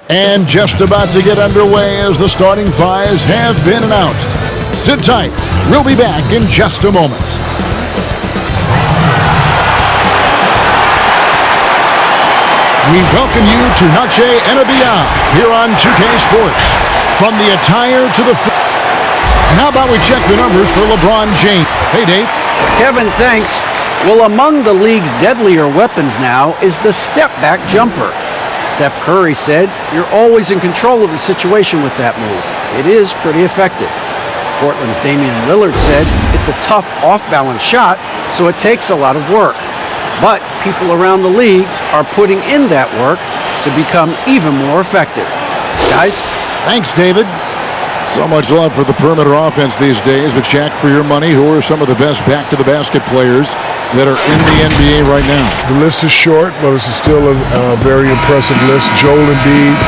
And just about to get underway as the starting fives have been announced. Sit tight. We'll be back in just a moment. We welcome you to Noche NBA here on 2K Sports. From the attire to the... And how about we check the numbers for LeBron James? Hey, Dave. Kevin, thanks. Well, among the league's deadlier weapons now is the step-back jumper. Steph Curry said, "You're always in control of the situation with that move. It is pretty effective." Portland's Damian Lillard said, "It's a tough off-balance shot, so it takes a lot of work. But people around the league are putting in that work to become even more effective." Guys? Thanks, David. So much love for the perimeter offense these days. But Shaq, for your money, who are some of the best back-to-the-basket players that are in the NBA right now? The list is short, but it's still a very impressive list. Joel Embiid,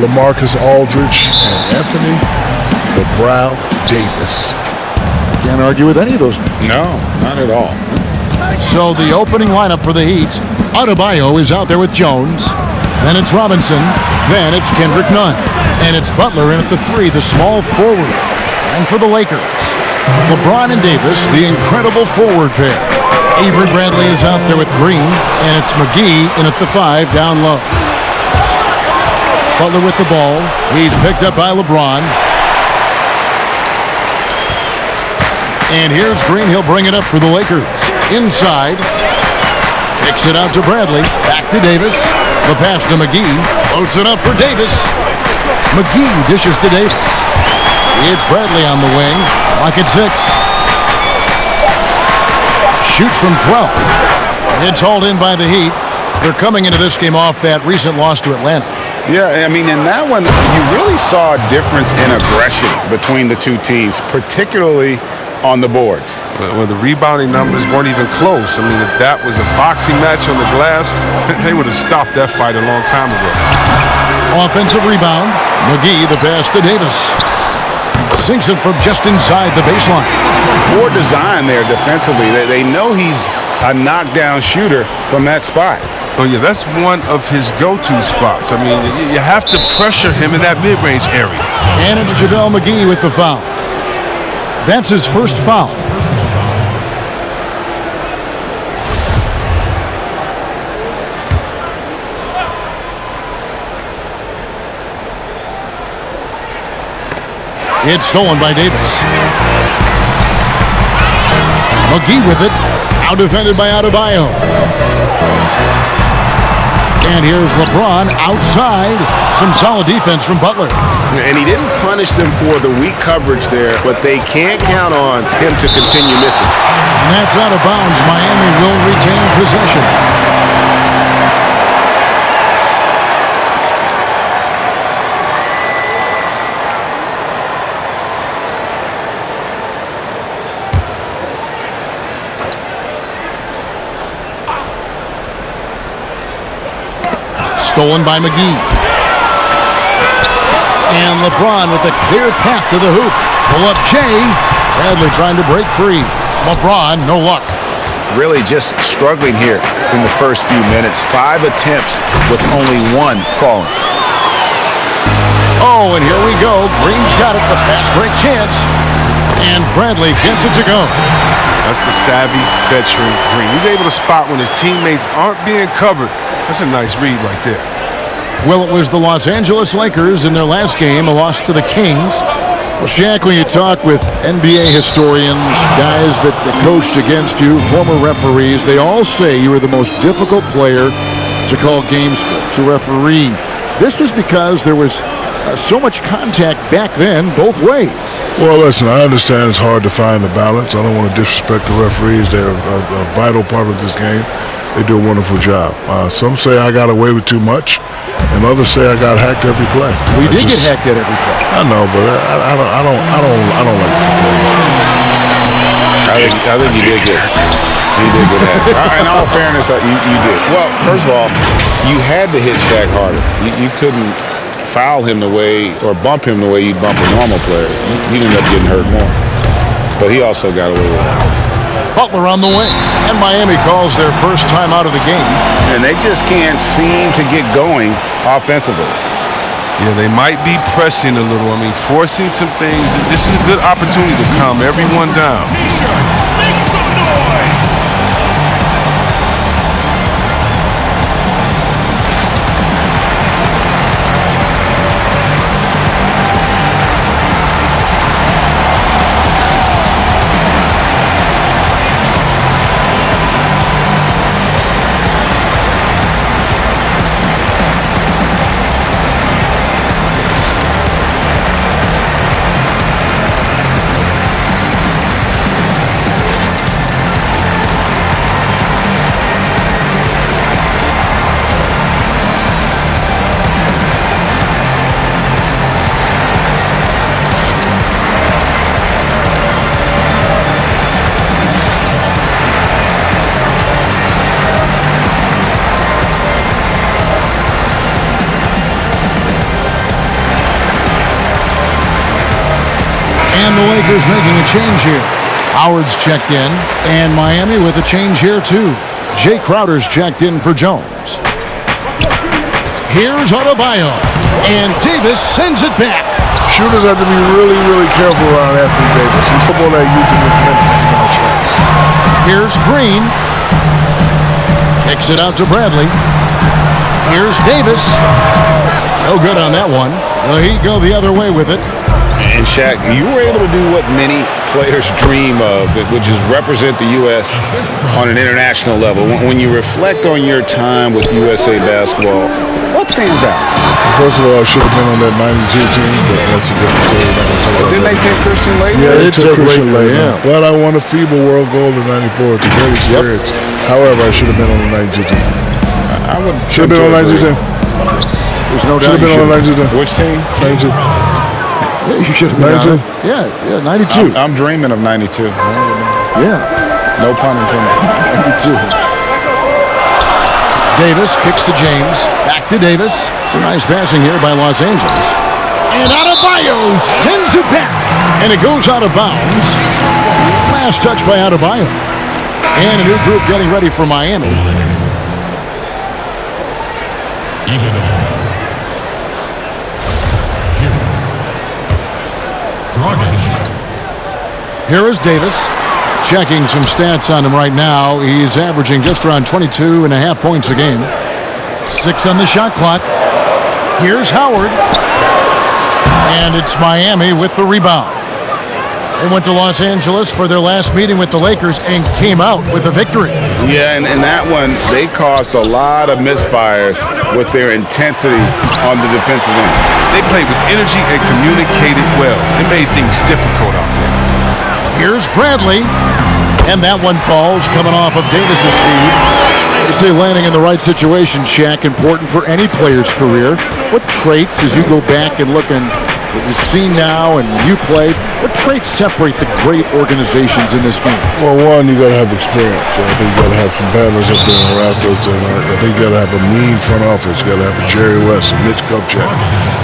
LaMarcus Aldridge, and Anthony the Brow Davis. Can't argue with any of those names. No, not at all. So the opening lineup for the Heat, Adebayo is out there with Jones. Then it's Robinson. Then it's Kendrick Nunn. And it's Butler in at the 3, the small forward. And for the Lakers, LeBron and Davis, the incredible forward pair. Avery Bradley is out there with Green. And it's McGee in at the 5 down low. Butler with the ball. He's picked up by LeBron. And here's Green. He'll bring it up for the Lakers. Inside. Kicks it out to Bradley. Back to Davis. The pass to McGee. Floats it up for Davis. McGee dishes to Davis. It's Bradley on the wing. Clock at 6. Shoots from 12. It's hauled in by the Heat. They're coming into this game off that recent loss to Atlanta. Yeah, I mean, in that one, you really saw a difference in aggression between the two teams, particularly on the boards. Well, the rebounding numbers weren't even close. I mean, if that was a boxing match on the glass, they would have stopped that fight a long time ago. Offensive rebound. McGee, the pass to Davis. Sinks it from just inside the baseline. Poor design there defensively. They know he's a knockdown shooter from that spot. Oh, yeah, that's one of his go-to spots. I mean, you have to pressure him in that mid-range area. And it's JaVale McGee with the foul. That's his first foul. It's stolen by Davis. McGee with it. Out defended by Adebayo. And here's LeBron outside. Some solid defense from Butler. And he didn't punish them for the weak coverage there, but they can't count on him to continue missing. And that's out of bounds. Miami will retain possession. Stolen by McGee. And LeBron with a clear path to the hoop. Pull up Jay. Bradley trying to break free. LeBron, no luck. Really just struggling here in the first few minutes. 5 attempts with only 1 falling. Oh, and here we go. Green's got it. The fast break chance. And Bradley gets it to go. That's the savvy veteran Green. He's able to spot when his teammates aren't being covered. That's a nice read right there. Well, it was the Los Angeles Lakers in their last game, a loss to the Kings. Well, Shaq, when you talk with NBA historians, guys that coached against you, former referees, they all say you were the most difficult player to call games for, to referee. This was because there was so much contact back then, both ways. Well, listen, I understand it's hard to find the balance. I don't want to disrespect the referees. They're a vital part of this game. They do a wonderful job. Some say I got away with too much, and others say I got hacked every play. We did get hacked at every play. I know, but I don't like to complain. I think you did get hacked. In all fairness, you did. Well, first of all, you had to hit Shaq harder. You couldn't foul him the way or bump him the way you'd bump a normal player. He'd end up getting hurt more. But he also got away with it. Butler on the wing, and Miami calls their first time out of the game. And they just can't seem to get going offensively. Yeah, they might be pressing a little. I mean, forcing some things. This is a good opportunity to calm everyone down. Make some noise! And the Lakers making a change here. Howard's checked in, and Miami with a change here too. Jay Crowder's checked in for Jones. Here's Adebayo, and Davis sends it back. Shooters have to be really, really careful around Anthony Davis. He's football that using his mental. Here's Green. Kicks it out to Bradley. Here's Davis. No good on that one. Well, he'd go the other way with it. And Shaq, you were able to do what many players dream of, which is represent the U.S. on an international level. When you reflect on your time with USA basketball, what stands out? First of all, I should have been on that 92 team, but that's a different story. Didn't they take Christian later? Yeah, they took Christian later. yeah. But I won a FIBA World Gold in '94. It's a great experience. However, I should have been on the 92 team. I would Should have been on the 92 team. There's no doubt Should have been on the 92 team. Which team? 92. Yeah, you should have been 92. on it. Yeah, 92. I'm dreaming of 92. Yeah, No pun intended. 92. Davis kicks to James. Back to Davis. Some nice passing here by Los Angeles. And Adebayo sends it back. And it goes out of bounds. Last touch by Adebayo. And a new group getting ready for Miami. Here is Davis. Checking some stats on him right now. He's averaging just around 22.5 points a game. 6 on the shot clock. Here's Howard. And it's Miami with the rebound. They went to Los Angeles for their last meeting with the Lakers and came out with a victory. Yeah, and that one, they caused a lot of misfires with their intensity on the defensive end. They played with energy and communicated well. It made things difficult out there. Here's Bradley. And that one falls coming off of Davis's feed. They say landing in the right situation, Shaq, important for any player's career. What traits, as you go back and look at what you've seen now and when you played, what traits separate the great organizations in this game? Well, one, you got to have experience. I think you got to have some battles up there in the rafters, and I think you got to have a mean front office. You got to have a Jerry West, a Mitch Kupchak,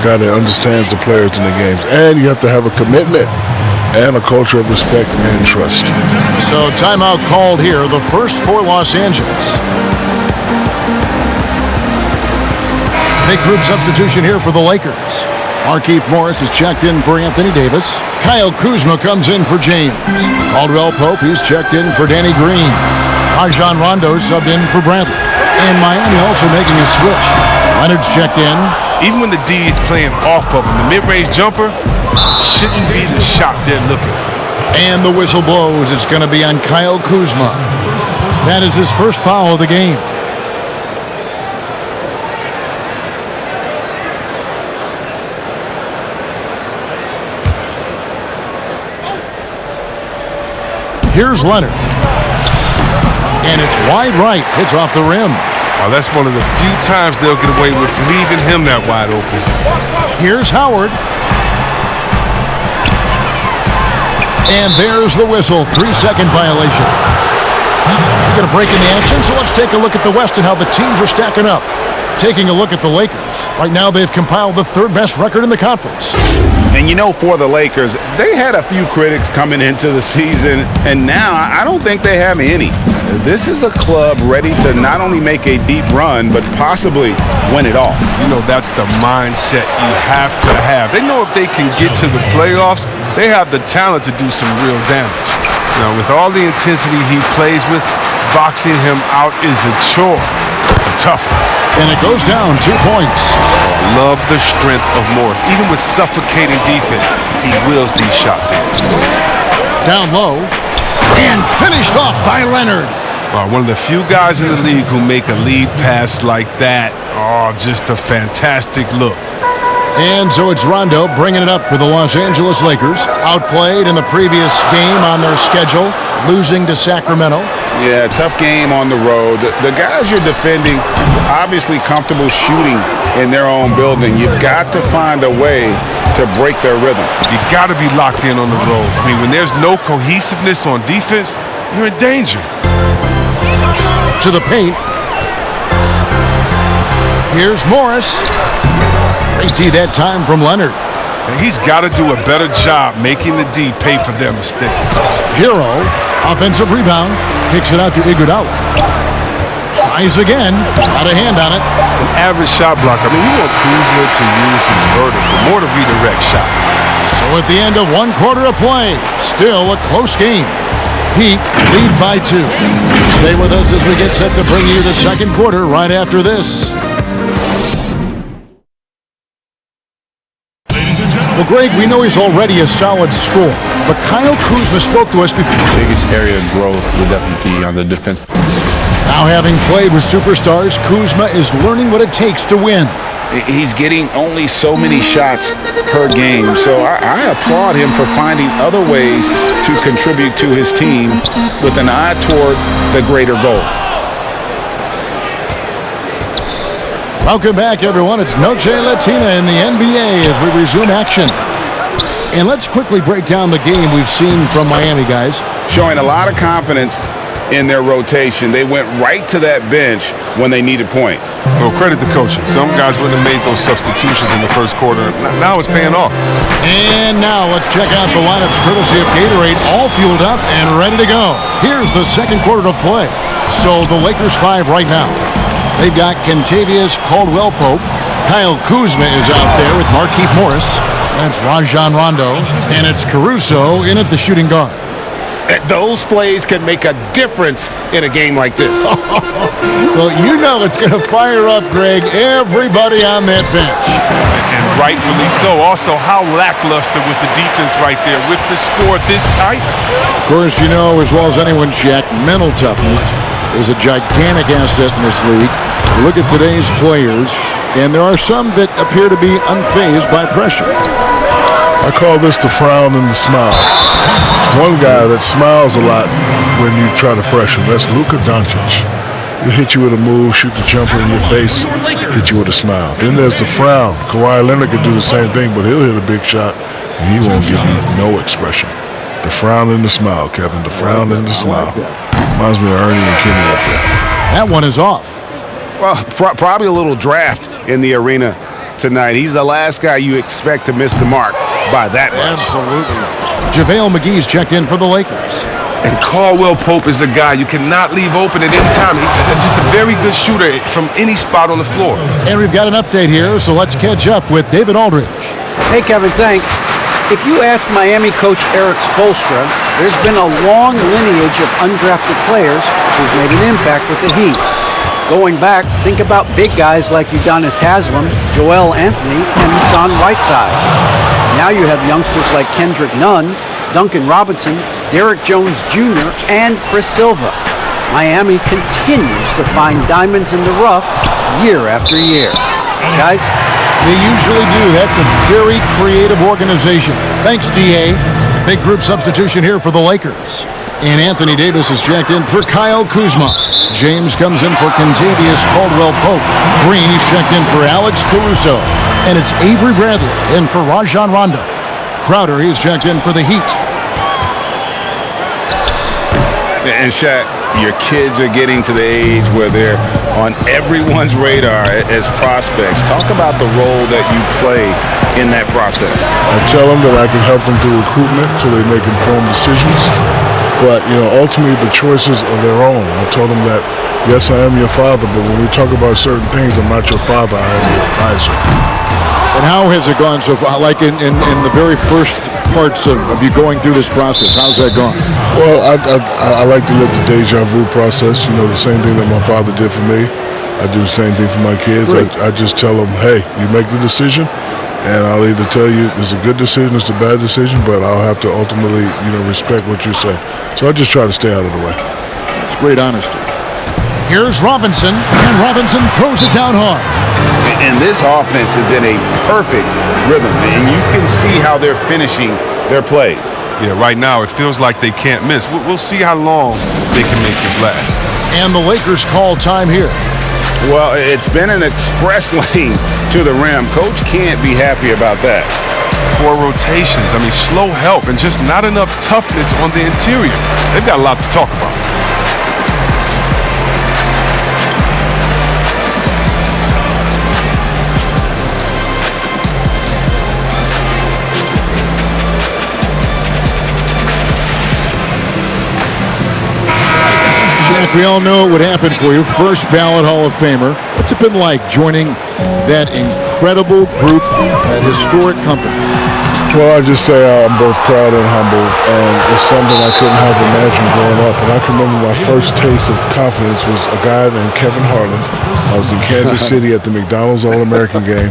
guy that understands the players in the games, and you have to have a commitment and a culture of respect and trust. So timeout called here, the first for Los Angeles. Big group substitution here for the Lakers. Markieff Morris is checked in for Anthony Davis. Kyle Kuzma comes in for James. Caldwell Pope, he's checked in for Danny Green. Rajon Rondo subbed in for Bradley. And Miami also making a switch. Leonard's checked in. Even when the D is playing off of him, the mid-range jumper shouldn't be the shot they're looking for. And the whistle blows. It's going to be on Kyle Kuzma. That is his first foul of the game. Here's Leonard. And it's wide right. Hits off the rim. Well, that's one of the few times they'll get away with leaving him that wide open. Here's Howard. And there's the whistle. 3-second violation. We're going to break in the action, so let's take a look at the West and how the teams are stacking up. Taking a look at the Lakers. Right now, they've compiled the third best record in the conference. And you know, for the Lakers, they had a few critics coming into the season, and now I don't think they have any. This is a club ready to not only make a deep run, but possibly win it all. You know, that's the mindset you have to have. They know if they can get to the playoffs, they have the talent to do some real damage. Now, with all the intensity he plays with, boxing him out is a chore. A tough one. And it goes down 2 points. I love the strength of Morris. Even with suffocating defense, he wills these shots in. Down low. And finished off by Leonard. One of the few guys in the league who make a lead pass like that. Oh, just a fantastic look. And so it's Rondo bringing it up for the Los Angeles Lakers. Outplayed in the previous game on their schedule, losing to Sacramento. Yeah, tough game on the road. The guys you're defending, obviously comfortable shooting in their own building. You've got to find a way to break their rhythm. You got to be locked in on the road. I mean, when there's no cohesiveness on defense, you're in danger. To the paint. Here's Morris. Great D that time from Leonard. And he's got to do a better job making the D pay for their mistakes. Hero, offensive rebound, kicks it out to Iguodala. Tries again, got a hand on it. An average shot blocker. I mean, we want Kuzma to use his vertical, more to redirect shots. So at the end of 1 quarter of play, still a close game. Heat lead by 2. Stay with us as we get set to bring you the second quarter right after this. Well, Greg, we know he's already a solid scorer, but Kyle Kuzma spoke to us before. The biggest area of growth would definitely be on the defense. Now, having played with superstars, Kuzma is learning what it takes to win. He's getting only so many shots per game, so I applaud him for finding other ways to contribute to his team with an eye toward the greater goal. Welcome back, everyone. It's Noche Latina in the NBA as we resume action. And let's quickly break down the game we've seen from Miami, guys. Showing a lot of confidence in their rotation. They went right to that bench when they needed points. Well, credit the coaching. Some guys wouldn't have made those substitutions in the first quarter. Now it's paying off. And now let's check out the lineups courtesy of Gatorade, all fueled up and ready to go. Here's the second quarter of play. So the Lakers 5 right now. They've got Kentavious Caldwell-Pope. Kyle Kuzma is out there with Markieff Morris. That's Rajon Rondo. And it's Caruso in at the shooting guard. Those plays can make a difference in a game like this. Well, you know it's going to fire up, Greg, everybody on that bench. And rightfully so. Also, how lackluster was the defense right there with the score this tight? Of course, you know as well as anyone, Shaq, mental toughness is a gigantic asset in this league. You look at today's players, and there are some that appear to be unfazed by pressure. I call this the frown and the smile. It's one guy that smiles a lot when you try to pressure him. That's Luka Doncic. He'll hit you with a move, shoot the jumper in your face, hit you with a smile. Then there's the frown. Kawhi Leonard can do the same thing, but he'll hit a big shot, and he won't give you no expression. The frown and the smile, Kevin. The frown and the smile. Reminds me of Ernie and Kenny up there. That one is off. Well, probably a little draft in the arena tonight. He's the last guy you expect to miss the mark by that much. Absolutely. JaVale McGee's checked in for the Lakers. And Caldwell-Pope is a guy you cannot leave open at any time. He's just a very good shooter from any spot on the floor. And we've got an update here, so let's catch up with David Aldridge. Hey, Kevin, thanks. If you ask Miami coach Eric Spoelstra, there's been a long lineage of undrafted players who've made an impact with the Heat. Going back, think about big guys like Udonis Haslem, Joel Anthony, and Hassan Whiteside. Now you have youngsters like Kendrick Nunn, Duncan Robinson, Derrick Jones Jr., and Chris Silva. Miami continues to find diamonds in the rough year after year. Guys, they usually do. That's a very creative organization. Thanks, D.A. Big group substitution here for the Lakers. And Anthony Davis is checked in for Kyle Kuzma. James comes in for Kentavious Caldwell-Pope. Green is checked in for Alex Caruso. And it's Avery Bradley in for Rajon Rondo. Crowder, he's checked in for the Heat. And Shaq, your kids are getting to the age where they're on everyone's radar as prospects. Talk about the role that you play in that process. I tell them that I can help them through recruitment so they make informed decisions. But, ultimately the choices are their own. I told them that, yes, I am your father, but when we talk about certain things, I'm not your father, I am your advisor. And how has it gone so far? Like in the very first parts of you going through this process, how's that gone? Well, I like to live the deja vu process. The same thing that my father did for me. I do the same thing for my kids. I just tell them, hey, you make the decision, and I'll either tell you it's a good decision, it's a bad decision, but I'll have to ultimately, respect what you say. So I just try to stay out of the way. It's great honesty. Here's Robinson, and Robinson throws it down hard. And this offense is in a perfect rhythm, and you can see how they're finishing their plays. Yeah, right now it feels like they can't miss. We'll see how long they can make this last. And the Lakers call time here. Well, it's been an express lane to the rim. Coach can't be happy about that. Poor rotations. Slow help and just not enough toughness on the interior. They've got a lot to talk about. Shaq, we all know it would happen for you. First ballot Hall of Famer. What's it been like joining that incredible group, that historic company? Well, I just say I'm both proud and humble, and it's something I couldn't have imagined growing up. And I can remember my first taste of confidence was a guy named Kevin Harlan. I was in Kansas City at the McDonald's All-American game.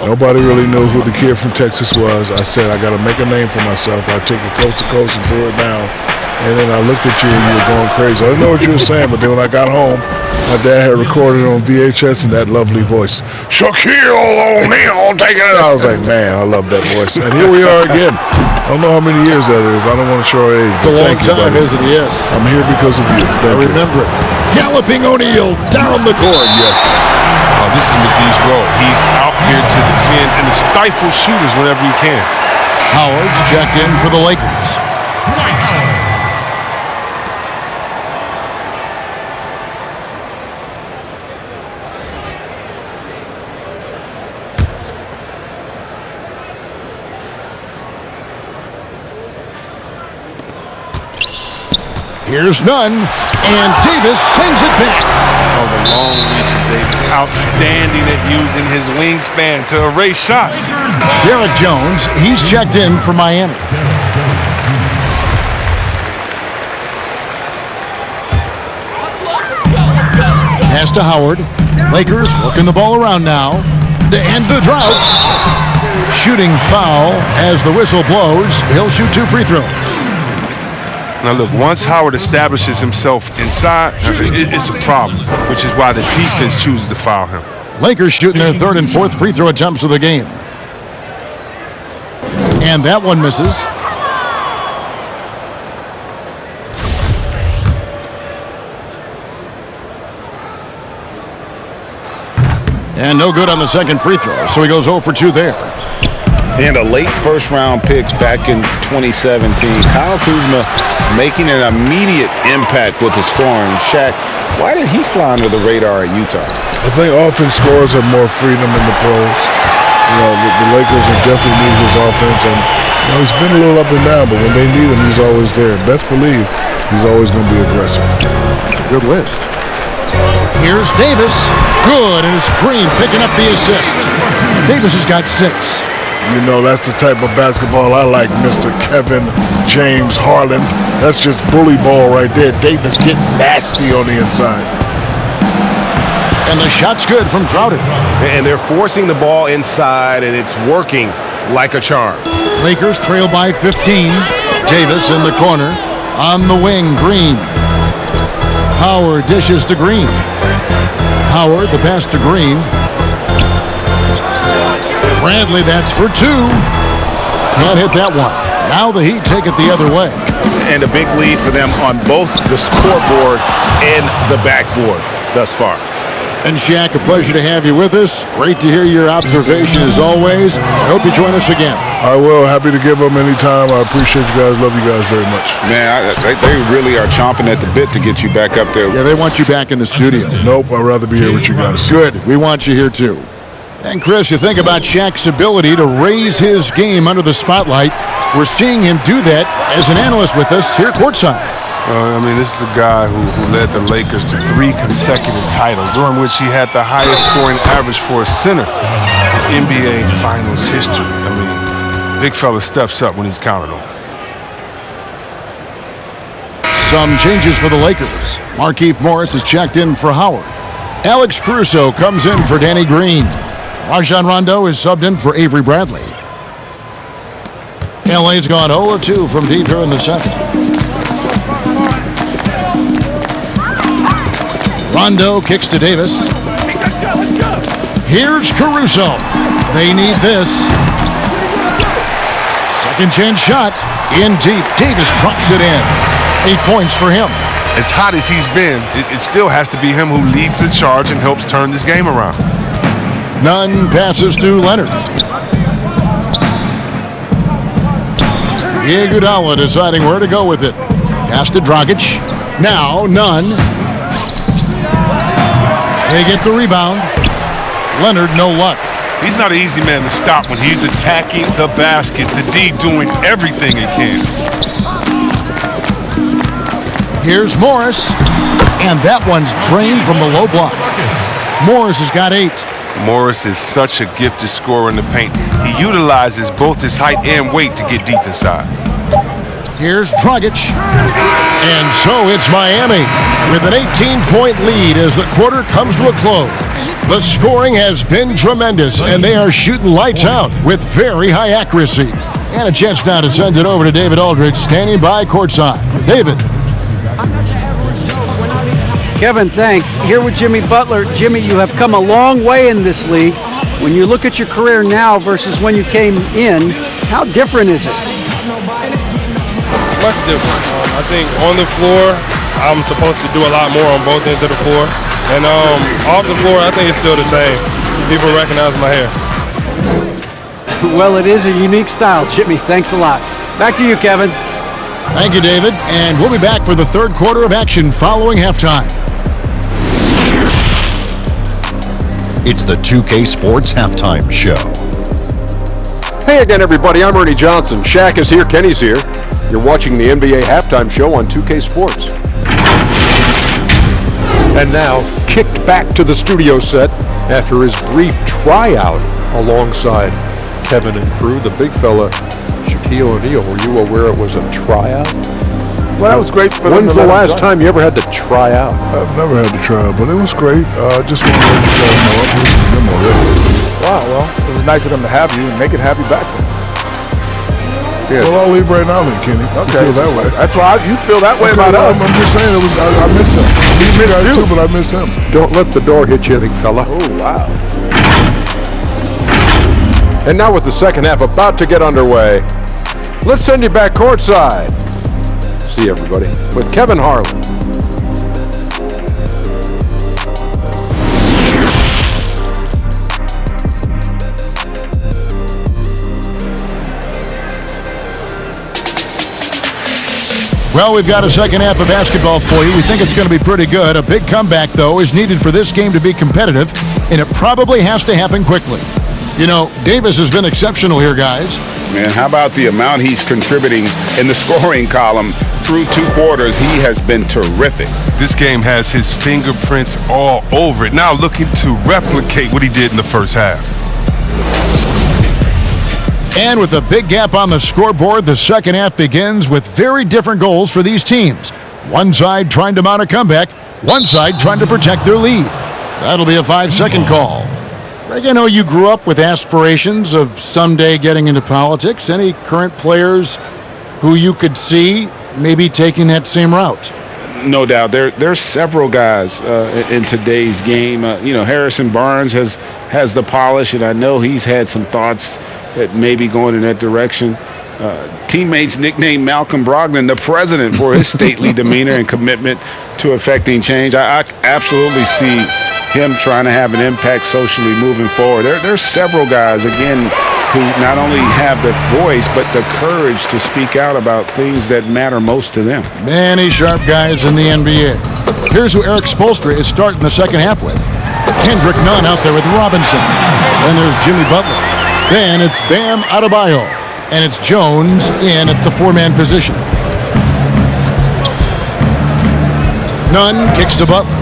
Nobody really knew who the kid from Texas was. I said, I got to make a name for myself. I take it coast to coast and threw it down. And then I looked at you and you were going crazy. I didn't know what you were saying, but then when I got home, my dad had recorded on VHS in that lovely voice, Shaquille O'Neal, take it. I was like, man, I love that voice. And here we are again. I don't know how many years that is. I don't want to show our age. It's a long time, isn't it? Yes. I'm here because of you. I remember it. Galloping O'Neal down the court. Yes. Oh, this is McGee's role. He's out here to defend and to stifle shooters whenever he can. Howard's checked in for the Lakers. Here's none, and Davis sends it back. Oh, the long reach of Davis. Outstanding at using his wingspan to erase shots. Derek Jones, he's checked in for Miami. Pass to Howard. Lakers working the ball around now to end the drought. Shooting foul as the whistle blows. He'll shoot 2 free throws. Now look, once Howard establishes himself inside, it's a problem, which is why the defense chooses to foul him. Lakers shooting their 3rd and 4th free throw attempts of the game. And that one misses. And no good on the 2nd free throw, so he goes 0 for 2 there. And a late first-round pick back in 2017. Kyle Kuzma making an immediate impact with the scoring. Shaq, why did he fly under the radar at Utah? I think offense scorers have more freedom in the pros. The Lakers have definitely need his offense, and he's been a little up and down, but when they need him, he's always there. Best believe he's always going to be aggressive. That's a good list. Here's Davis. Good, and it's Green picking up the assist. Davis has got 6. That's the type of basketball I like, Mr. Kevin James Harlan. That's just bully ball right there. Davis getting nasty on the inside. And the shot's good from Crowder. And they're forcing the ball inside, and it's working like a charm. Lakers trail by 15. Davis in the corner. On the wing, Green. Howard dishes to Green. Howard, the pass to Green. Bradley, that's for 2. Can't hit that one. Now the Heat take it the other way. And a big lead for them on both the scoreboard and the backboard thus far. And Shaq, a pleasure to have you with us. Great to hear your observation as always. I hope you join us again. I will. Happy to give them anytime. I appreciate you guys. Love you guys very much. Man, they really are chomping at the bit to get you back up there. Yeah, they want you back in the studio. Nope, I'd rather be here with you guys. Good. We want you here too. And Chris, you think about Shaq's ability to raise his game under the spotlight. We're seeing him do that as an analyst with us here courtside. This is a guy who led the Lakers to 3 consecutive titles, during which he had the highest scoring average for a center in NBA Finals history. Big fella steps up when he's counted on. Some changes for the Lakers. Markieff Morris is checked in for Howard. Alex Caruso comes in for Danny Green. Rajon Rondo is subbed in for Avery Bradley. LA's gone 0-2 from deep here in the second. Rondo kicks to Davis. Here's Caruso. They need this. Second chance shot. In deep. Davis drops it in. 8 points for him. As hot as he's been, it still has to be him who leads the charge and helps turn this game around. Nunn passes to Leonard. Iguodala deciding where to go with it. Pass to Dragic. Now Nunn. They get the rebound. Leonard, no luck. He's not an easy man to stop when he's attacking the basket. The D doing everything he can. Here's Morris. And that one's drained from the low block. Morris has got 8. Morris is such a gifted scorer in the paint. He utilizes both his height and weight to get deep inside. Here's Dragic. And so it's Miami with an 18-point lead as the quarter comes to a close. The scoring has been tremendous, and they are shooting lights out with very high accuracy. And a chance now to send it over to David Aldridge, standing by courtside. David. Kevin, thanks. Here with Jimmy Butler. Jimmy, you have come a long way in this league. When you look at your career now versus when you came in, how different is it? Much different. I think on the floor, I'm supposed to do a lot more on both ends of the floor. And off the floor, I think it's still the same. People recognize my hair. Well, it is a unique style. Jimmy, thanks a lot. Back to you, Kevin. Thank you, David. And we'll be back for the third quarter of action following halftime. It's the 2K Sports Halftime Show. Hey again, everybody. I'm Ernie Johnson. Shaq is here. Kenny's here. You're watching the NBA Halftime Show on 2K Sports. And now, kicked back to the studio set after his brief tryout alongside Kevin and crew, the big fella, Shaquille O'Neal. Were you aware it was a tryout? Well, that was great. When's the last time you ever had to try out? I've never had to try it, but it was great. Just want to let you guys know I'm listening to them already. Wow, well, it was nice of them to have you and they can have you back then. Yeah. Well, I'll leave right now then, Kenny. Okay. You feel that way. That's why you feel that way about us. I'm just saying, I miss him. He missed you too, but I miss him. Don't let the door hit you, big fella. Oh, wow. And now with the second half about to get underway, let's send you back courtside. See you, everybody, with Kevin Harlan. Well, we've got a second half of basketball for you. We think it's going to be pretty good. A big comeback, though, is needed for this game to be competitive, and it probably has to happen quickly. You know, Davis has been exceptional here, guys. Man, how about the amount he's contributing in the scoring column through 2 quarters? He has been terrific. This game has his fingerprints all over it. Now looking to replicate what he did in the first half. And with a big gap on the scoreboard, the second half begins with very different goals for these teams. One side trying to mount a comeback, one side trying to protect their lead. That'll be a 5-second call. Greg, I know you grew up with aspirations of someday getting into politics. Any current players who you could see maybe taking that same route? No doubt. There's several guys in today's game. Harrison Barnes has the polish, and I know he's had some thoughts that may be going in that direction. Teammates nicknamed Malcolm Brogdon the president for his stately demeanor and commitment to effecting change. I absolutely see him trying to have an impact socially moving forward. There's several guys, again, who not only have the voice, but the courage to speak out about things that matter most to them. Many sharp guys in the NBA. Here's who Eric Spoelstra is starting the second half with. Kendrick Nunn out there with Robinson. Then there's Jimmy Butler. Then it's Bam Adebayo. And it's Jones in at the four-man position. Nunn kicks to Butler.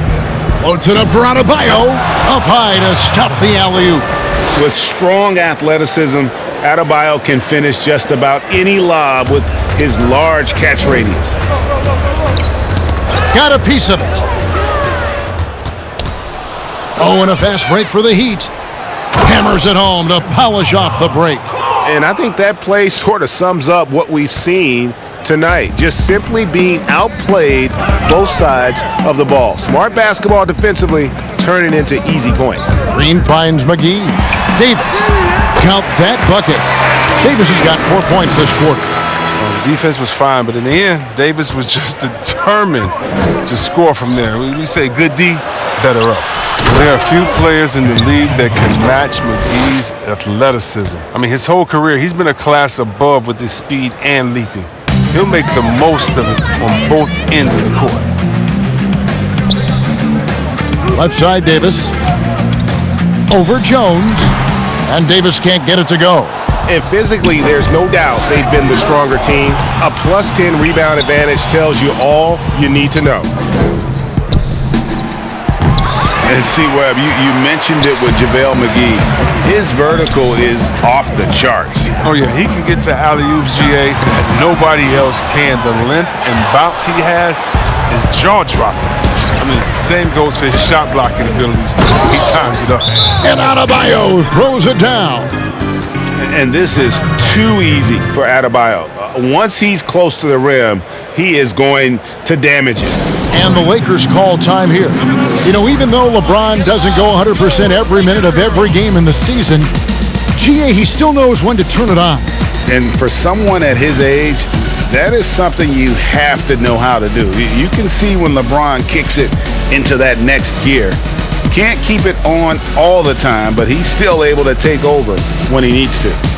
Floats it up for Adebayo. Up high to stuff the alley-oop. With strong athleticism, Adebayo can finish just about any lob with his large catch radius. Got a piece of it. Oh, and a fast break for the Heat. Hammers it home to polish off the break. And I think that play sort of sums up what we've seen tonight. Just simply being outplayed both sides of the ball. Smart basketball defensively, turning into easy points. Green finds McGee. Davis. Count that bucket. Davis has got 4 points this quarter. The defense was fine, but in the end, Davis was just determined to score from there. We say good D, better up. There are a few players in the league that can match McGee's athleticism. I mean, his whole career, he's been a class above with his speed and leaping. He'll make the most of it on both ends of the court. Left side, Davis. Over Jones. And Davis can't get it to go. And physically, there's no doubt they've been the stronger team. A plus 10 rebound advantage tells you all you need to know. And see, Webb, you mentioned it with JaVale McGee. His vertical is off the charts. Oh, yeah, he can get to alley-oops, GA, that nobody else can. The length and bounce he has is jaw-dropping. I mean, same goes for his shot blocking abilities. He times it up. And Adebayo throws it down. And this is too easy for Adebayo. Once he's close to the rim, he is going to damage it. And the Lakers call time here. You know, even though LeBron doesn't go 100% every minute of every game in the season, GA, he still knows when to turn it on. And for someone at his age, that is something you have to know how to do. You can see when LeBron kicks it into that next gear. Can't keep it on all the time, but he's still able to take over when he needs to.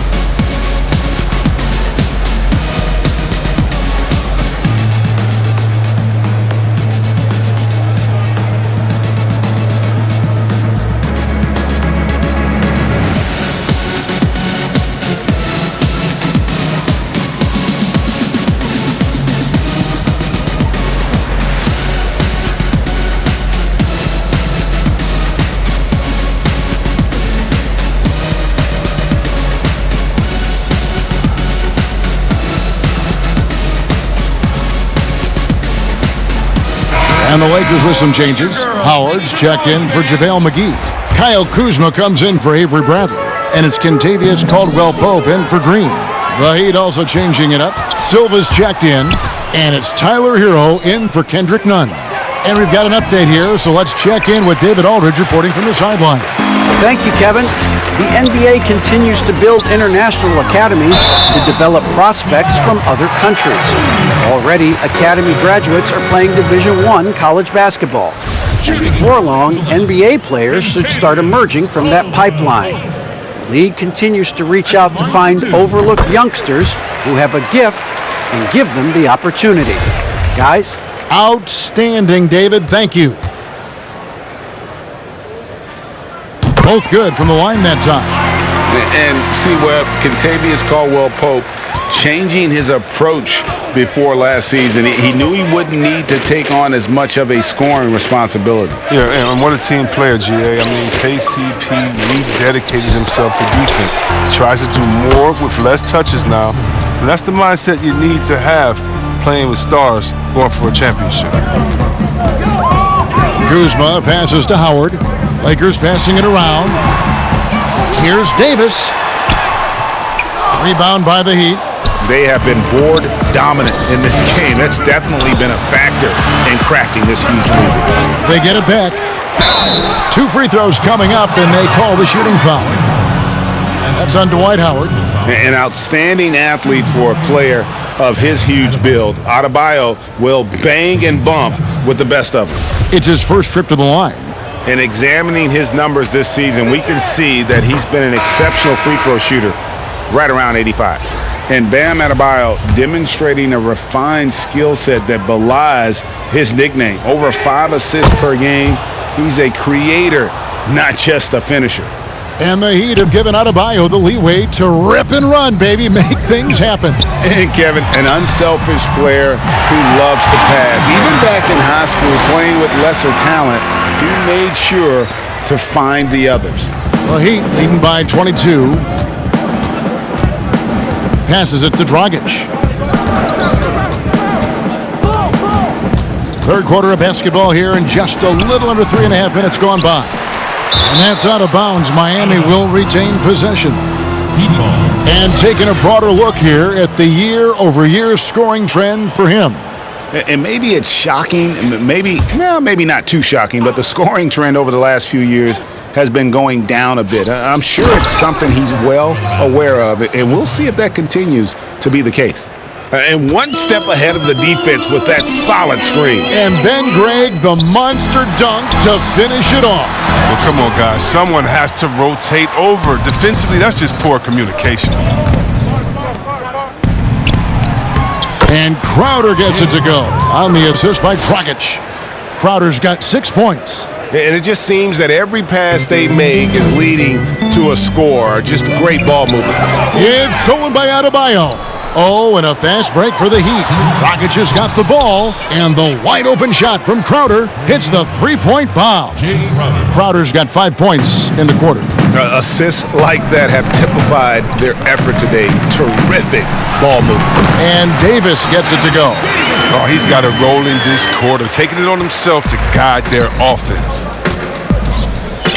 And the Lakers with some changes. Howard's checked in for JaVale McGee. Kyle Kuzma comes in for Avery Bradley. And it's Kentavious Caldwell-Pope in for Green. The Heat also changing it up. Silva's checked in. And it's Tyler Hero in for Kendrick Nunn. And we've got an update here, so let's check in with David Aldridge reporting from the sideline. Thank you, Kevin. The NBA continues to build international academies to develop prospects from other countries. Already, academy graduates are playing Division I college basketball. And before long, NBA players should start emerging from that pipeline. The league continues to reach out to find overlooked youngsters who have a gift and give them the opportunity. Guys? Outstanding, David. Thank you. Both good from the line that time. And see, Webb, Kentavious Caldwell-Pope changing his approach before last season. He knew he wouldn't need to take on as much of a scoring responsibility. Yeah, and what a team player, GA. I mean, KCP rededicated himself to defense. Tries to do more with less touches now. And that's the mindset you need to have playing with stars going for a championship. Kuzma passes to Howard. Lakers passing it around. Here's Davis. Rebound by the Heat. They have been board dominant in this game. That's definitely been a factor in crafting this huge lead. They get it back. 2 free throws coming up, and they call the shooting foul. That's on Dwight Howard. An outstanding athlete for a player of his huge build. Adebayo will bang and bump with the best of them. It's his first trip to the line. In examining his numbers this season, we can see that he's been an exceptional free throw shooter, right around 85. And Bam Adebayo demonstrating a refined skill set that belies his nickname. Over 5 assists per game. He's a creator, not just a finisher. And the Heat have given Adebayo the leeway to rip and run, baby. Make things happen. And Kevin, an unselfish player who loves to pass. Even back in high school, playing with lesser talent, he made sure to find the others. The Heat leading by 22. Passes it to Dragic. Third quarter of basketball here, and just a little under 3.5 minutes gone by. And that's out of bounds. Miami will retain possession. And taking a broader look here at the year-over-year scoring trend for him. And maybe it's shocking, maybe not too shocking, but the scoring trend over the last few years has been going down a bit. I'm sure it's something he's well aware of, and we'll see if that continues to be the case. And one step ahead of the defense with that solid screen. And then, Greg, the monster dunk to finish it off. Well, come on, guys. Someone has to rotate over. Defensively, that's just poor communication. And Crowder gets it to go on the assist by Dragic. Crowder's got 6 points. And it just seems that every pass they make is leading to a score. Just great ball movement. It's stolen by Adebayo. Oh, and a fast break for the Heat. Dragic has got the ball, and the wide-open shot from Crowder hits the three-point bomb. Crowder's got 5 points in the quarter. Assists like that have typified their effort today. Terrific ball movement. And Davis gets it to go. Oh, he's got it rolling this quarter, taking it on himself to guide their offense.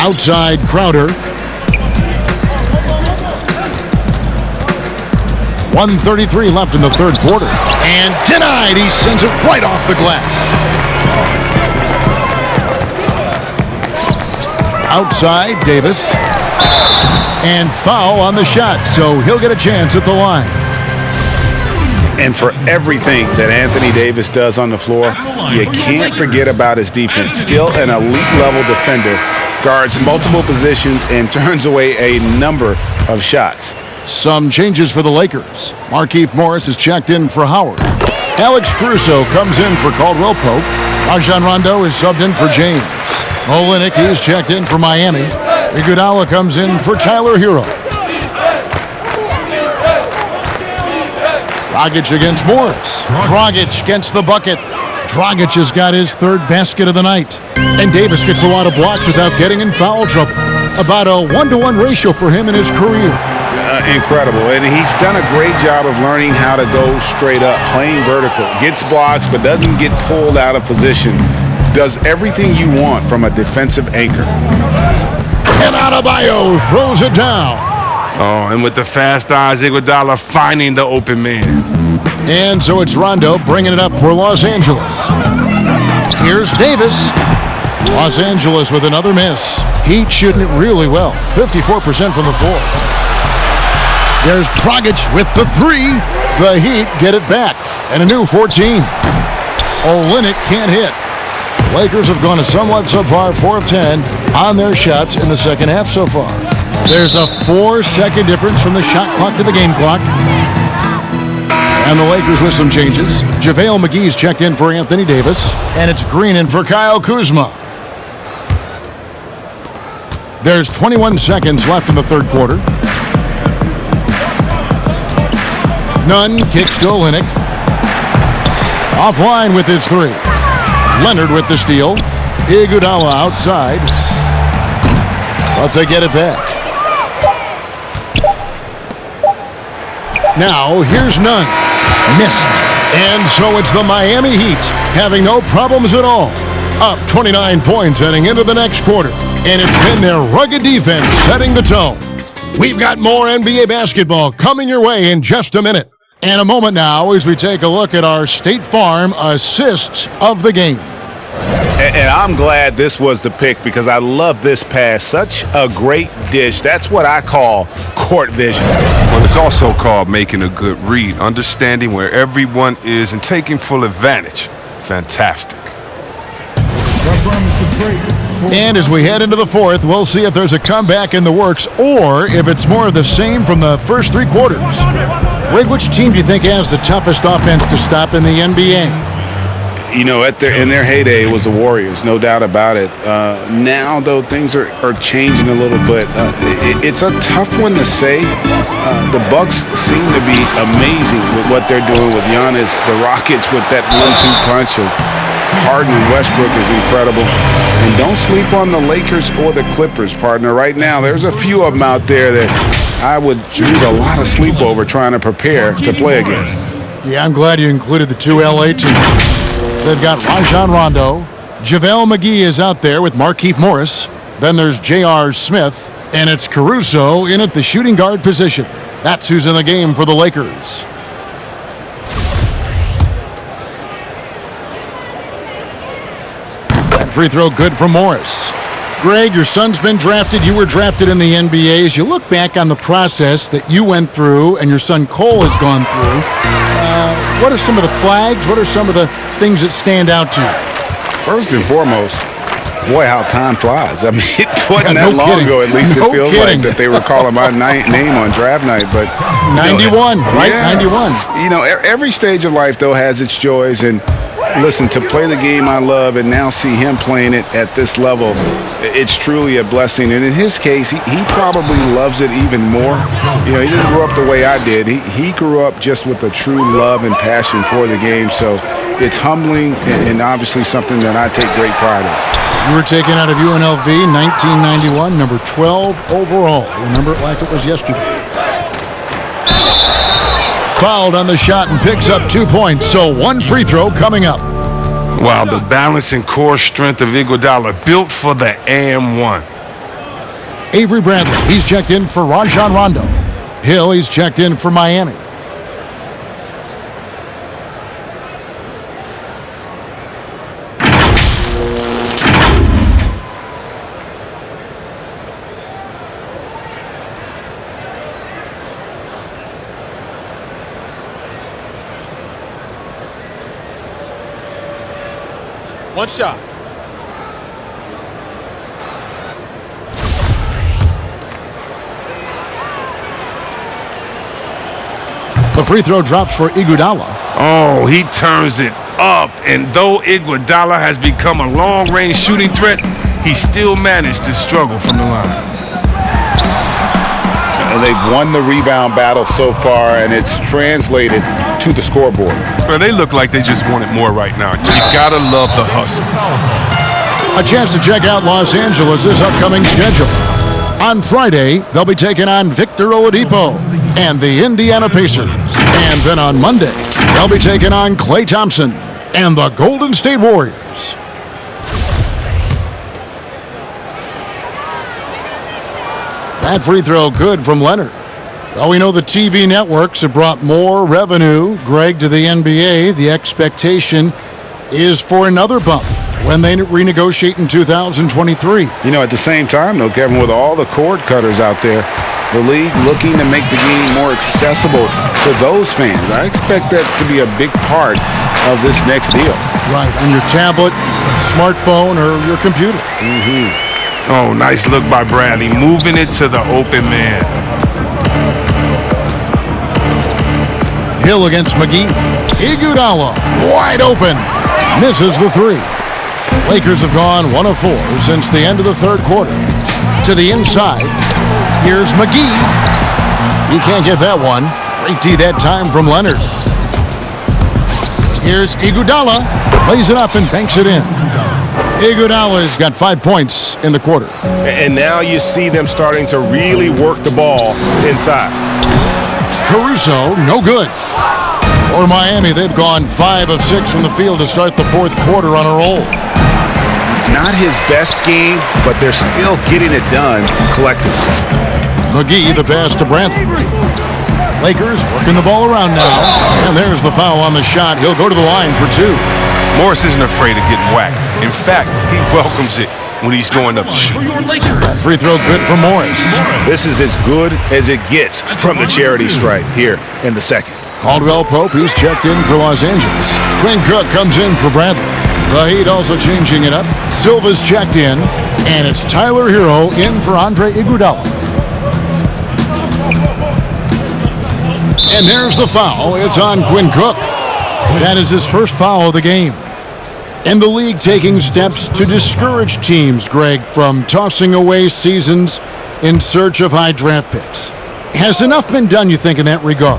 Outside Crowder. 1:33 left in the third quarter. And denied. He sends it right off the glass. Outside Davis. And foul on the shot, so he'll get a chance at the line. And for everything that Anthony Davis does on the floor, you can't forget about his defense. Still an elite-level defender, guards multiple positions, and turns away a number of shots. Some changes for the Lakers. Markieff Morris is checked in for Howard. Alex Caruso comes in for Caldwell Pope. Rajon Rondo is subbed in for James. Olynyk is checked in for Miami. Iguodala comes in for Tyler Hero. Dragic against Morris. Dragic gets the bucket. Dragic has got his third basket of the night. And Davis gets a lot of blocks without getting in foul trouble. About a 1-to-1 ratio for him in his career. Incredible. And he's done a great job of learning how to go straight up, playing vertical. Gets blocks, but doesn't get pulled out of position. Does everything you want from a defensive anchor. And Adebayo throws it down. Oh, and with the fast eyes, Iguodala finding the open man. And so it's Rondo bringing it up for Los Angeles. Here's Davis. Los Angeles with another miss. Heat shooting it really well. 54% from the floor. There's Dragic with the three. The Heat get it back. And a new 14. Olynyk can't hit. Lakers have gone a somewhat subpar 4 of 10 on their shots in the second half so far. There's a 4-second difference from the shot clock to the game clock. And the Lakers with some changes. JaVale McGee's checked in for Anthony Davis. And it's Green in for Kyle Kuzma. There's 21 seconds left in the third quarter. Nunn kicks to Olynyk. Offline with his three. Leonard with the steal. Iguodala outside. But they get it back. Now, here's Nunn. Missed. And so it's the Miami Heat having no problems at all. Up 29 points heading into the next quarter. And it's been their rugged defense setting the tone. We've got more NBA basketball coming your way in just a minute. And a moment now as we take a look at our State Farm assists of the game. And I'm glad this was the pick because I love this pass. Such a great dish. That's what I call court vision. Well, it's also called making a good read, understanding where everyone is and taking full advantage. Fantastic. And as we head into the fourth, we'll see if there's a comeback in the works or if it's more of the same from the first three quarters. Greg, which team do you think has the toughest offense to stop in the NBA? You know, in their heyday, it was the Warriors, no doubt about it. Now, though, things are changing a little bit. It's a tough one to say. The Bucks seem to be amazing with what they're doing with Giannis. The Rockets with that 1-2 punch of Harden and Westbrook is incredible. And don't sleep on the Lakers or the Clippers, partner. Right now, there's a few of them out there that I would use a lot of sleep over trying to prepare to play against. Yeah, I'm glad you included the two LA teams. They've got Rajon Rondo. JaVale McGee is out there with Markieff Morris. Then there's J.R. Smith. And it's Caruso in at the shooting guard position. That's who's in the game for the Lakers. That free throw good from Morris. Greg, your son's been drafted. You were drafted in the NBA. As you look back on the process that you went through and your son Cole has gone through, what are some of the flags? What are some of the things that stand out to you? First and foremost, boy, how time flies. I mean, it wasn't that long ago, at least it feels like, that they were calling my name on draft night. But 91, right? Yeah. 91. You know, every stage of life, though, has its joys. And listen, to play the game I love and now see him playing it at this level, it's truly a blessing. And in his case, he probably loves it even more. You know, he didn't grow up the way I did. He grew up just with a true love and passion for the game. So it's humbling and obviously something that I take great pride in. You were taken out of UNLV 1991, number 12 overall. Remember it like it was yesterday. Fouled on the shot and picks up 2 points, so one free throw coming up. Wow, the balance and core strength of Iguodala built for the AM1. Avery Bradley, he's checked in for Rajon Rondo. Hill, he's checked in for Miami. One shot. The free throw drops for Iguodala. Oh, he turns it up. And though Iguodala has become a long-range shooting threat, he still managed to struggle from the line. And they've won the rebound battle so far, and it's translated to the scoreboard. Well, they look like they just want it more right now. You gotta love the hustle. A chance to check out Los Angeles' upcoming schedule. On Friday, they'll be taking on Victor Oladipo and the Indiana Pacers. And then on Monday, they'll be taking on Klay Thompson and the Golden State Warriors. That free throw good from Leonard. Well, we know the TV networks have brought more revenue, Greg, to the NBA. The expectation is for another bump when they renegotiate in 2023. You know, at the same time, though, Kevin, with all the cord cutters out there, the league looking to make the game more accessible to those fans. I expect that to be a big part of this next deal. Right, on your tablet, smartphone, or your computer. Oh, nice look by Bradley, moving it to the open man. Hill against McGee. Iguodala, wide open. Misses the three. Lakers have gone 1 of 4 since the end of the third quarter. To the inside. Here's McGee. He can't get that one. Great D that time from Leonard. Here's Iguodala. Lays it up and banks it in. Iguodala's got 5 points in the quarter. And now you see them starting to really work the ball inside. Caruso, no good. For Miami, they've gone 5 of 6 from the field to start the fourth quarter on a roll. Not his best game, but they're still getting it done collectively. McGee, the pass to Bradley. Lakers working the ball around now. And there's the foul on the shot. He'll go to the line for 2. Morris isn't afraid of getting whacked. In fact, he welcomes it when he's going up to shoot. That free throw good for Morris. This is as good as it gets from the charity stripe here in the second. Caldwell Pope, he's checked in for Los Angeles. Quinn Cook comes in for Bradley. The Heat also changing it up. Silva's checked in, and it's Tyler Hero in for Andre Iguodala. And there's the foul. It's on Quinn Cook. That is his first foul of the game. And the league taking steps to discourage teams, Greg, from tossing away seasons in search of high draft picks. Has enough been done, you think, in that regard?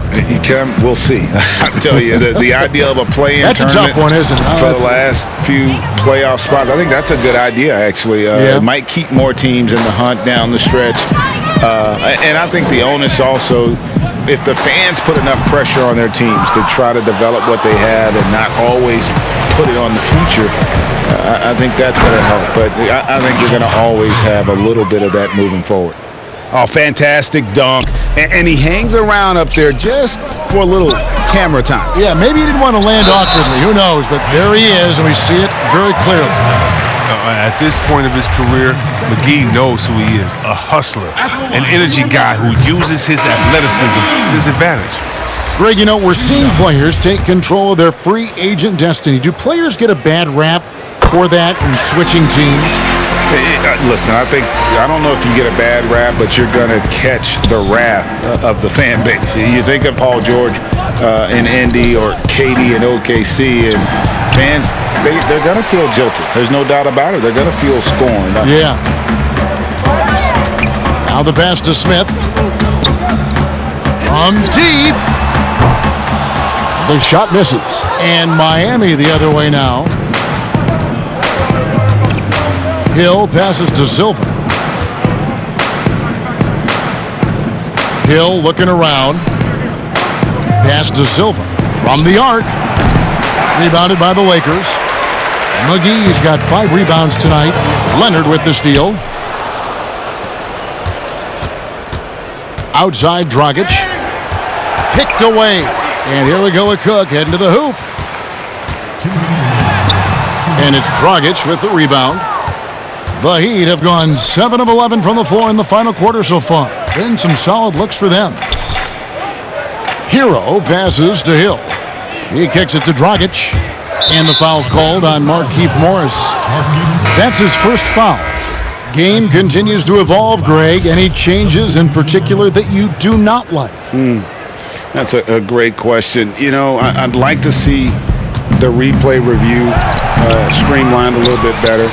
We'll see. I tell you, the idea of a play-in that's tournament a tough one, isn't it? for the last few playoff spots, I think that's a good idea, actually. It might keep more teams in the hunt down the stretch. And I think the onus also, if the fans put enough pressure on their teams to try to develop what they have and not always put it on the future, I think that's going to help. But I think you're going to always have a little bit of that moving forward. Oh, fantastic dunk. And he hangs around up there just for a little camera time. Yeah, maybe he didn't want to land awkwardly. Who knows? But there he is, and we see it very clearly. At this point of his career, McGee knows who he is, a hustler, an energy guy who uses his athleticism to his advantage. Greg, you know, we're seeing players take control of their free agent destiny. Do players get a bad rap for that and switching teams? Listen, I don't know if you get a bad rap, but you're going to catch the wrath of the fan base. You think of Paul George in Indy or KD in OKC, and fans, they're going to feel jilted. There's no doubt about it. They're going to feel scorned. Yeah. Now the pass to Smith. From deep. The shot misses. And Miami the other way now. Hill passes to Silva. Hill looking around. Pass to Silva from the arc. Rebounded by the Lakers. McGee's got 5 rebounds tonight. Leonard with the steal. Outside Dragic. Picked away. And here we go with Cook heading to the hoop. And it's Dragic with the rebound. The Heat have gone 7 of 11 from the floor in the final quarter so far. Been some solid looks for them. Hero passes to Hill. He kicks it to Dragic. And the foul called on Markieff Morris. That's his first foul. Game continues to evolve, Greg. Any changes in particular that you do not like? That's a great question. You know, I'd like to see the replay review streamlined a little bit better.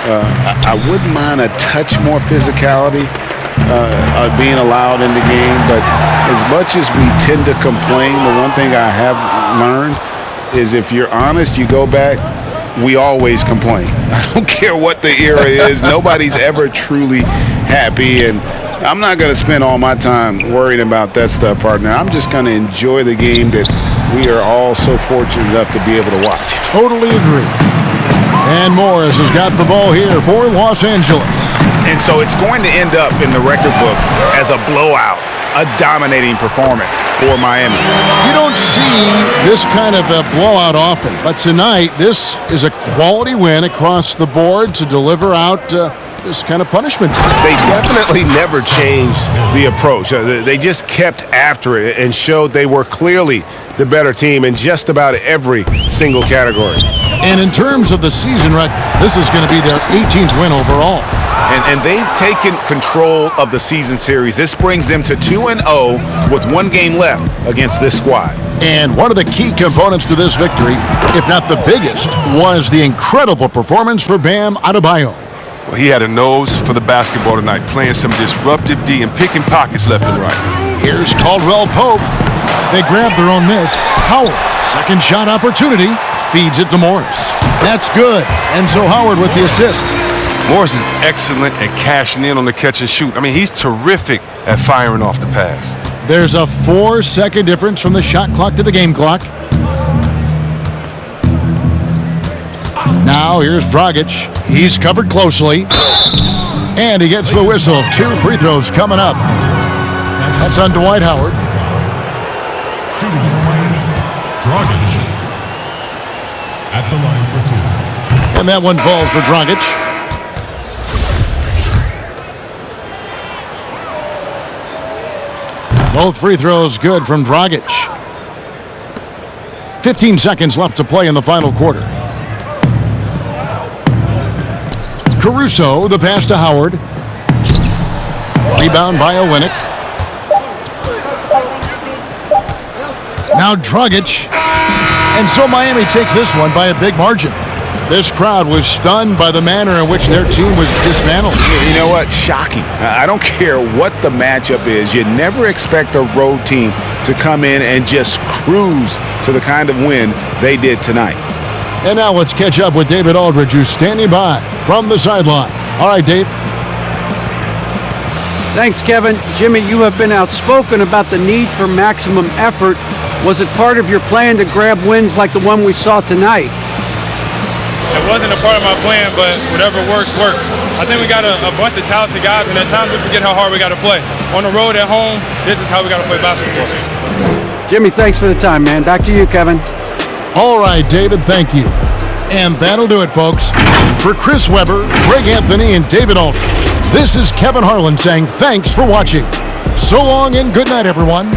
I wouldn't mind a touch more physicality being allowed in the game, but as much as we tend to complain, the one thing I have learned is if you're honest, you go back, we always complain. I don't care what the era is. Nobody's ever truly happy, and I'm not going to spend all my time worrying about that stuff, partner. I'm just going to enjoy the game that we are all so fortunate enough to be able to watch. Totally agree. And Morris has got the ball here for Los Angeles. And so it's going to end up in the record books as a blowout, a dominating performance for Miami. You don't see this kind of a blowout often, but tonight this is a quality win across the board to deliver out this kind of punishment. They definitely never changed the approach. They just kept after it and showed they were clearly the better team in just about every single category. And in terms of the season record, this is going to be their 18th win overall. And they've taken control of the season series. This brings them to 2-0 with 1 game left against this squad. And one of the key components to this victory, if not the biggest, was the incredible performance for Bam Adebayo. Well, he had a nose for the basketball tonight, playing some disruptive D and picking pockets left and right. Here's Caldwell Pope. They grab their own miss. Howard, second shot opportunity, feeds it to Morris. That's good. Enzo Howard with the assist. Morris is excellent at cashing in on the catch and shoot. I mean, he's terrific at firing off the pass. There's a 4-second difference from the shot clock to the game clock. Now here's Dragic. He's covered closely. And he gets the whistle. 2 free throws coming up. That's on Dwight Howard. Shooting for Miami, Dragic at the line for 2. And that one falls for Dragic. Both free throws good from Dragic. 15 seconds left to play in the final quarter. Caruso, the pass to Howard. Rebound by Olynyk. Now Dragic. And so Miami takes this one by a big margin. This crowd was stunned by the manner in which their team was dismantled. You know what? Shocking. I don't care what the matchup is. You never expect a road team to come in and just cruise to the kind of win they did tonight. And now let's catch up with David Aldridge, who's standing by from the sideline. All right, Dave. Thanks, Kevin. Jimmy, you have been outspoken about the need for maximum effort. Was it part of your plan to grab wins like the one we saw tonight? It wasn't a part of my plan, but whatever works, works. I think we got a bunch of talented guys, and at times we forget how hard we got to play. On the road, at home, this is how we got to play basketball. Jimmy, thanks for the time, man. Back to you, Kevin. All right, David, thank you. And that'll do it, folks. For Chris Webber, Greg Anthony, and David Aldridge, this is Kevin Harlan saying thanks for watching. So long and good night, everyone.